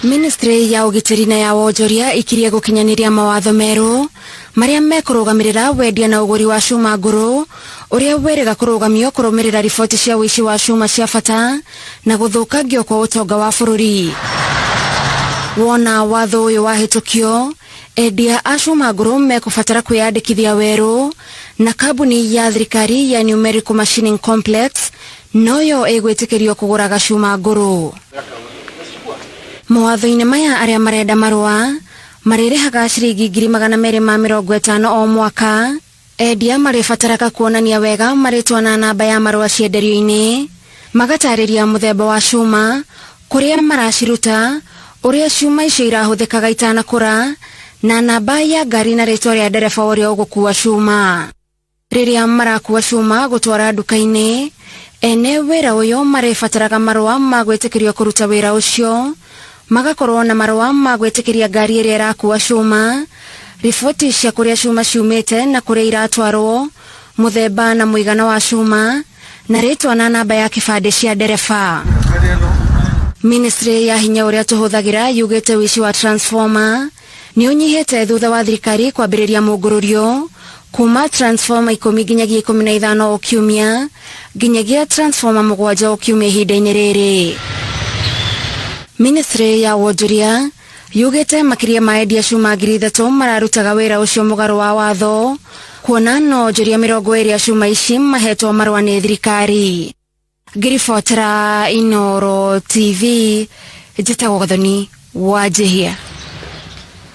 Ministry ya ugitiri na ya wonjoria ikirie gukinyaniria mawatho meru maria mekurugamirira wendia na uguri wa cuma nguru uria werega kurugamio kurumirira riboti cia wici wa cuma cia bata na guthukangio kwa utonga wa bururi. Wona watho uyu wahitukio, endia a cuma nguru mekubatara kwiyandikithia weru na kambuni ya thirikari ya Numerical Machining Complex noyo igwitikirio kuguraga cuma nguru. Mawatho-ini maya aria marenda marua marirehaga ciringi 250 o mwaka. Endia maribataraga kuonania wega maritwa na namba ya marua cienderio-ini, magatariria muthemba wa cuma, kuria maraciruta, uria cuma icio irahuthikaga itanakura, na namba ya ngari na ritwa ria ndereba uria ugukua cuma. Riria marakua cuma gutwara nduka-ini, ene wira uyu maribataraga marua magwitikirio kuruta wira ucio, magakorwo na marua magwitikiria ngari iria irakua cuma, riboti cia kuria cuma ciumite na kuria iratwarwo, muthemba na muigana wa cuma, na ritwa na namba ya kibande cia ndereba. Ministry ya hinya uria tuhuthagira yugite wici wa transformer ni unyihite thutha wa thirikari kwambiriria mungururio kuma transformer 10 nginyagia 15 o kiumia nginyagia transformer 7 o kiumia ihinda-ini riri. Ministry ya wonjoria yugite makiria ma endia cuma 3,000 mararutaga wira ucio mugaru wa watho, kuona no njoria 20 a cuma ici mahetwo marua ni thirikari. Ngiribotera Inooro TV, njitagwo Gathoni Wanjihia.